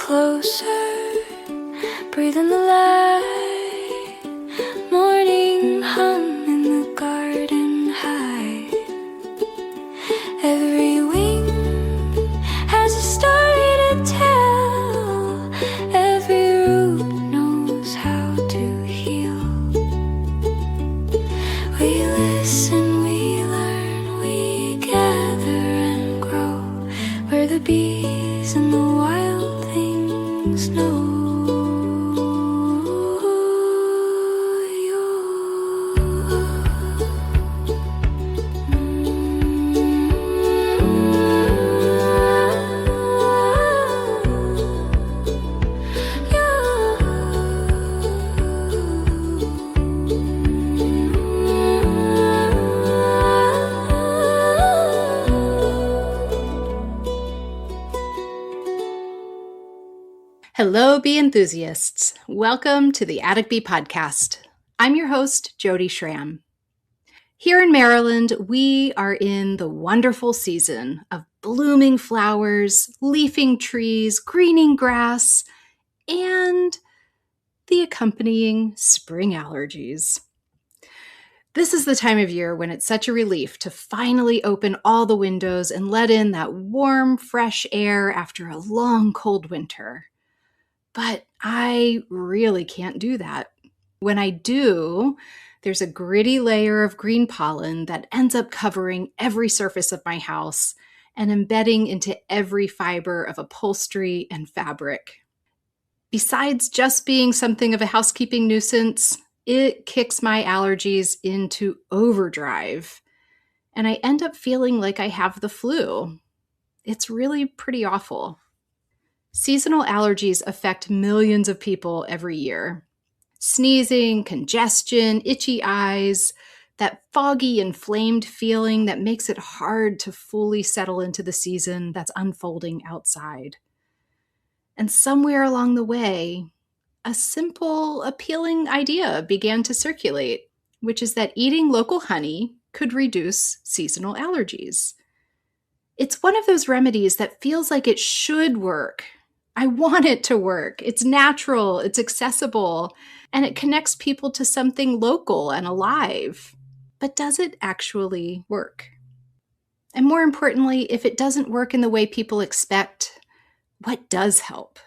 closer, breathe in the light, morning hum in the garden high. Every wing has a story to tell, every root knows how to heal. We listen, we learn, we gather and grow, where the bees and the wild things know. Hello, bee enthusiasts. Welcome to the Attic Bee Podcast. I'm your host, Jody Schramm. Here in Maryland, we are in the wonderful season of blooming flowers, leafing trees, greening grass, and the accompanying spring allergies. This is the time of year when it's such a relief to finally open all the windows and let in that warm, fresh air after a long, cold winter. But I really can't do that. When I do, there's a gritty layer of green pollen that ends up covering every surface of my house and embedding into every fiber of upholstery and fabric. Besides just being something of a housekeeping nuisance, it kicks my allergies into overdrive, and I end up feeling like I have the flu. It's really pretty awful. Seasonal allergies affect millions of people every year. Sneezing, congestion, itchy eyes, that foggy, inflamed feeling that makes it hard to fully settle into the season that's unfolding outside. And somewhere along the way, a simple, appealing idea began to circulate, which is that eating local honey could reduce seasonal allergies. It's one of those remedies that feels like it should work. I want it to work. It's natural, it's accessible, and it connects people to something local and alive. But does it actually work? And more importantly, if it doesn't work in the way people expect, what does help?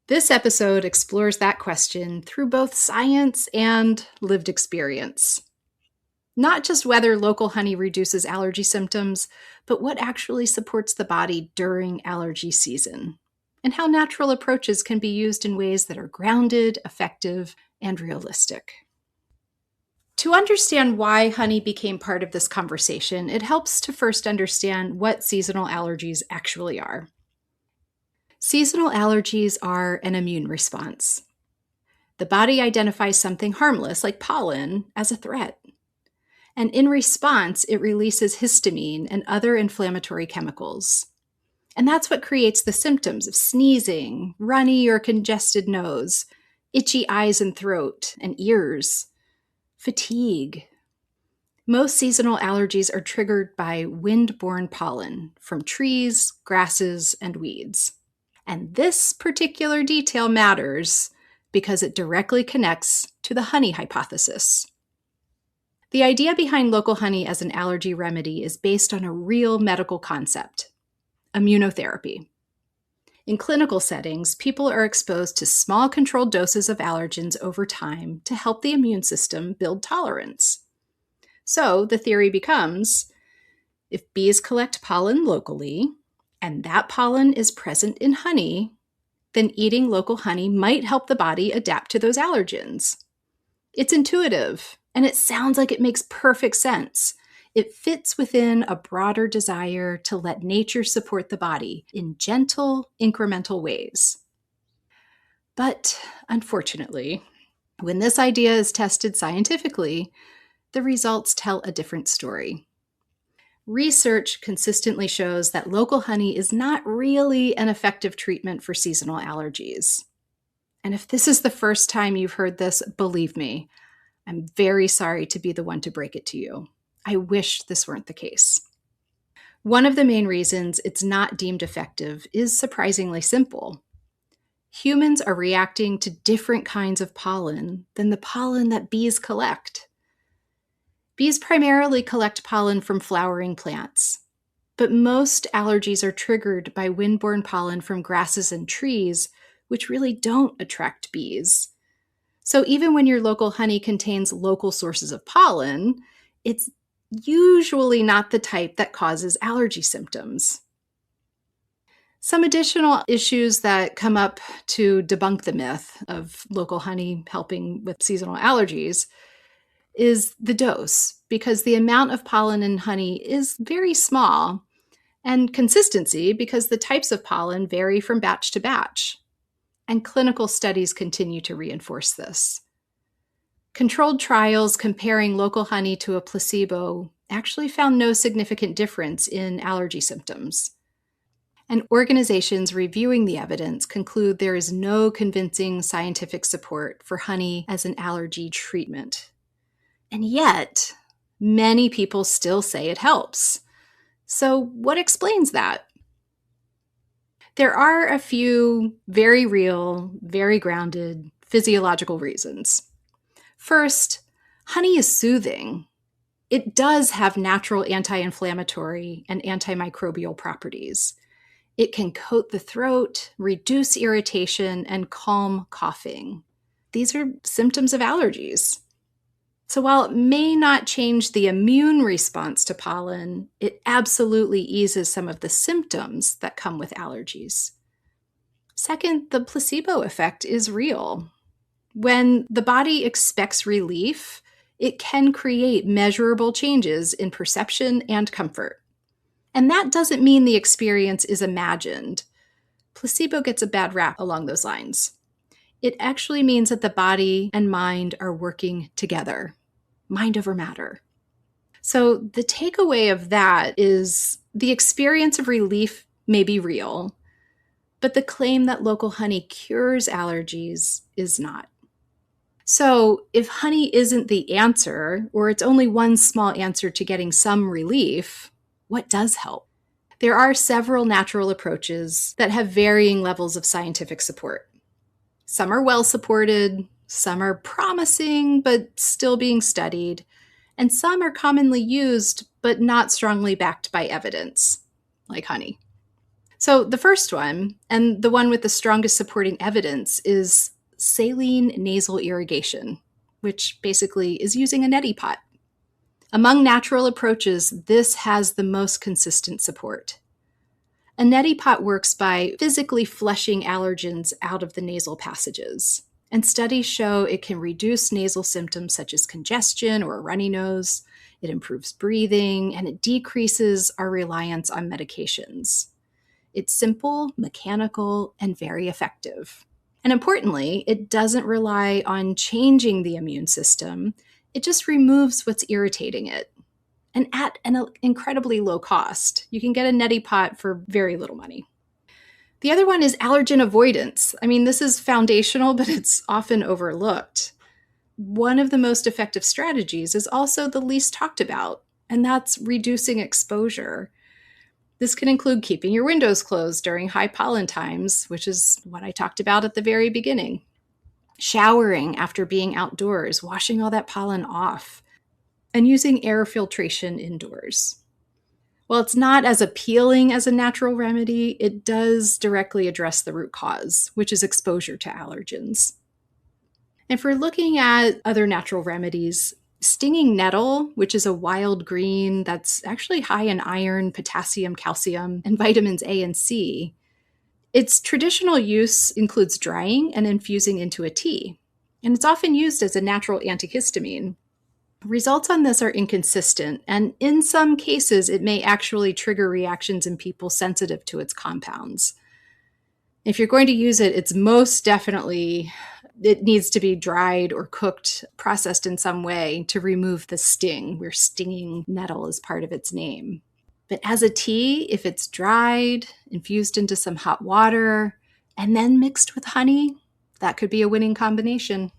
This episode explores that question through both science and lived experience. Not just whether local honey reduces allergy symptoms, but what actually supports the body during allergy season, and how natural approaches can be used in ways that are grounded, effective, and realistic. To understand why honey became part of this conversation, it helps to first understand what seasonal allergies actually are. Seasonal allergies are an immune response. The body identifies something harmless, like pollen, as a threat. And in response, it releases histamine and other inflammatory chemicals. And that's what creates the symptoms of sneezing, runny or congested nose, itchy eyes and throat and ears, fatigue. Most seasonal allergies are triggered by wind-borne pollen from trees, grasses, and weeds. And this particular detail matters because it directly connects to the honey hypothesis. The idea behind local honey as an allergy remedy is based on a real medical concept: immunotherapy. In clinical settings, people are exposed to small controlled doses of allergens over time to help the immune system build tolerance. So the theory becomes, if bees collect pollen locally, and that pollen is present in honey, then eating local honey might help the body adapt to those allergens. It's intuitive, and it sounds like it makes perfect sense. It fits within a broader desire to let nature support the body in gentle, incremental ways. But unfortunately, when this idea is tested scientifically, the results tell a different story. Research consistently shows that local honey is not really an effective treatment for seasonal allergies. And if this is the first time you've heard this, believe me, I'm very sorry to be the one to break it to you. I wish this weren't the case. One of the main reasons it's not deemed effective is surprisingly simple. Humans are reacting to different kinds of pollen than the pollen that bees collect. Bees primarily collect pollen from flowering plants, but most allergies are triggered by windborne pollen from grasses and trees, which really don't attract bees. So even when your local honey contains local sources of pollen, it's usually not the type that causes allergy symptoms. Some additional issues that come up to debunk the myth of local honey helping with seasonal allergies is the dose, because the amount of pollen in honey is very small, and consistency, because the types of pollen vary from batch to batch. And clinical studies continue to reinforce this. Controlled trials comparing local honey to a placebo actually found no significant difference in allergy symptoms. And organizations reviewing the evidence conclude there is no convincing scientific support for honey as an allergy treatment. And yet, many people still say it helps. So, what explains that? There are a few very real, very grounded physiological reasons. First, honey is soothing. It does have natural anti-inflammatory and antimicrobial properties. It can coat the throat, reduce irritation, and calm coughing. These are symptoms of allergies. So while it may not change the immune response to pollen, it absolutely eases some of the symptoms that come with allergies. Second, the placebo effect is real. When the body expects relief, it can create measurable changes in perception and comfort. And that doesn't mean the experience is imagined. Placebo gets a bad rap along those lines. It actually means that the body and mind are working together, mind over matter. So the takeaway of that is the experience of relief may be real, but the claim that local honey cures allergies is not. So if honey isn't the answer, or it's only one small answer to getting some relief, what does help? There are several natural approaches that have varying levels of scientific support. Some are well supported, some are promising but still being studied, and some are commonly used but not strongly backed by evidence, like honey. So the first one, and the one with the strongest supporting evidence, is saline nasal irrigation, which basically is using a neti pot. Among natural approaches, this has the most consistent support. A neti pot works by physically flushing allergens out of the nasal passages, and studies show it can reduce nasal symptoms such as congestion or a runny nose, it improves breathing, and it decreases our reliance on medications. It's simple, mechanical, and very effective. And importantly, it doesn't rely on changing the immune system. It just removes what's irritating it. And at an incredibly low cost. You can get a neti pot for very little money. The other one is allergen avoidance. I mean, this is foundational, but it's often overlooked. One of the most effective strategies is also the least talked about, and that's reducing exposure. This can include keeping your windows closed during high pollen times, which is what I talked about at the very beginning. Showering after being outdoors, washing all that pollen off, and using air filtration indoors. While it's not as appealing as a natural remedy, it does directly address the root cause, which is exposure to allergens. If we're looking at other natural remedies, stinging nettle, which is a wild green that's actually high in iron, potassium, calcium, and vitamins A and C, its traditional use includes drying and infusing into a tea, and it's often used as a natural antihistamine. Results on this are inconsistent, and in some cases, it may actually trigger reactions in people sensitive to its compounds. If you're going to use it, it needs to be dried or cooked, processed in some way to remove the sting, where stinging nettle is part of its name. But as a tea, if it's dried, infused into some hot water, and then mixed with honey, that could be a winning combination.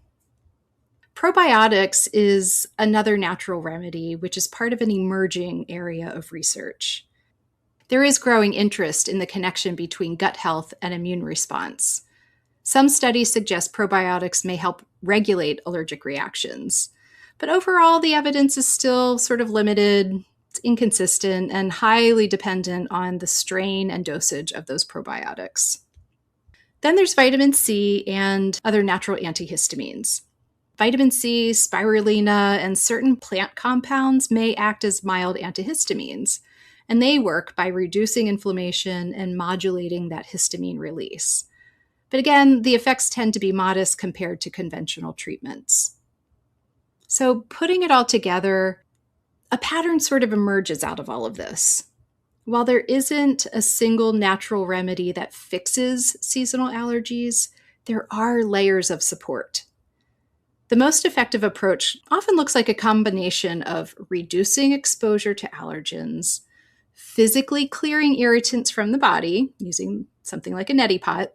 Probiotics is another natural remedy, which is part of an emerging area of research. There is growing interest in the connection between gut health and immune response. Some studies suggest probiotics may help regulate allergic reactions. But overall, the evidence is still sort of limited, it's inconsistent, and highly dependent on the strain and dosage of those probiotics. Then there's vitamin C and other natural antihistamines. Vitamin C, spirulina, and certain plant compounds may act as mild antihistamines, and they work by reducing inflammation and modulating that histamine release. But again, the effects tend to be modest compared to conventional treatments. So putting it all together, a pattern sort of emerges out of all of this. While there isn't a single natural remedy that fixes seasonal allergies, there are layers of support. The most effective approach often looks like a combination of reducing exposure to allergens, physically clearing irritants from the body using something like a neti pot,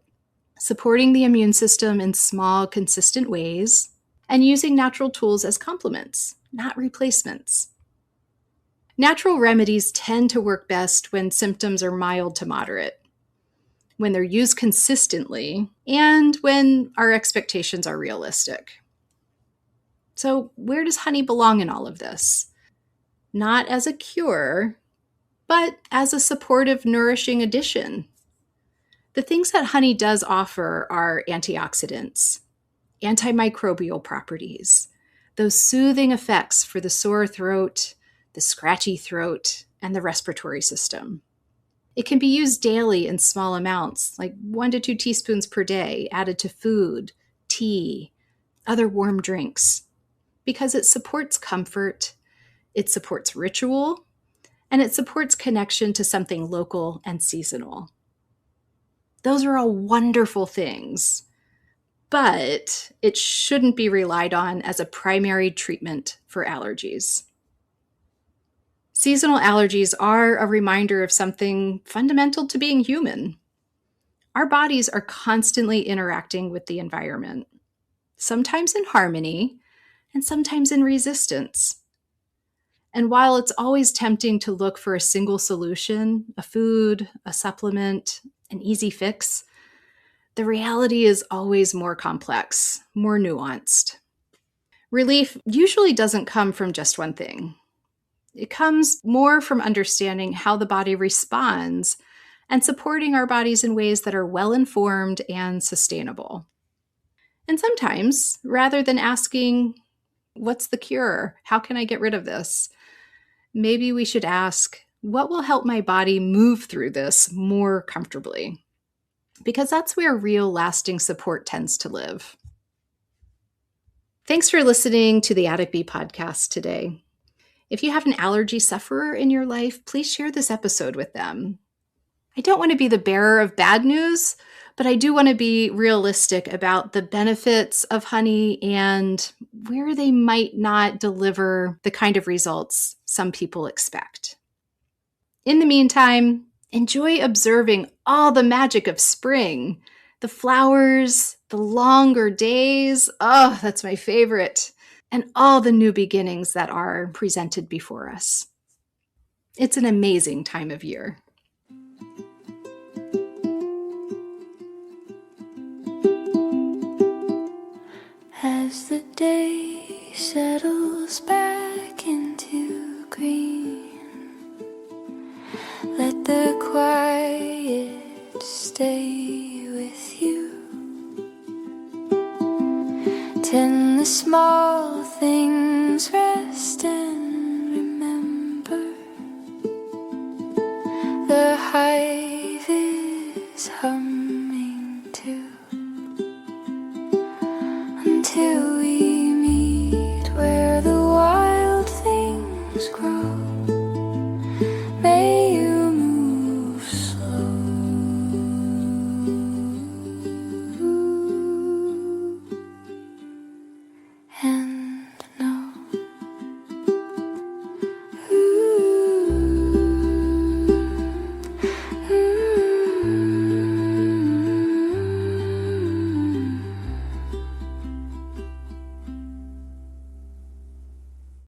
supporting the immune system in small, consistent ways, and using natural tools as complements, not replacements. Natural remedies tend to work best when symptoms are mild to moderate, when they're used consistently, and when our expectations are realistic. So, where does honey belong in all of this? Not as a cure, but as a supportive, nourishing addition. The things that honey does offer are antioxidants, antimicrobial properties, those soothing effects for the sore throat, the scratchy throat, and the respiratory system. It can be used daily in small amounts, like 1 to 2 teaspoons per day, added to food, tea, other warm drinks, because it supports comfort, it supports ritual, and it supports connection to something local and seasonal. Those are all wonderful things, but it shouldn't be relied on as a primary treatment for allergies. Seasonal allergies are a reminder of something fundamental to being human. Our bodies are constantly interacting with the environment, sometimes in harmony and sometimes in resistance. And while it's always tempting to look for a single solution, a food, a supplement, an easy fix, the reality is always more complex, more nuanced. Relief usually doesn't come from just one thing. It comes more from understanding how the body responds and supporting our bodies in ways that are well-informed and sustainable. And sometimes, rather than asking, what's the cure? How can I get rid of this? Maybe we should ask, what will help my body move through this more comfortably? Because that's where real lasting support tends to live. Thanks for listening to the Attic Bee podcast today. If you have an allergy sufferer in your life, please share this episode with them. I don't want to be the bearer of bad news, but I do want to be realistic about the benefits of honey and where they might not deliver the kind of results some people expect. In the meantime, enjoy observing all the magic of spring, the flowers, the longer days. Oh, that's my favorite. And all the new beginnings that are presented before us. It's an amazing time of year. As the day settles back into green, let the quiet stay with you. Tend the small things, rest and remember. The hive is humming too. Until we meet where the wild things grow.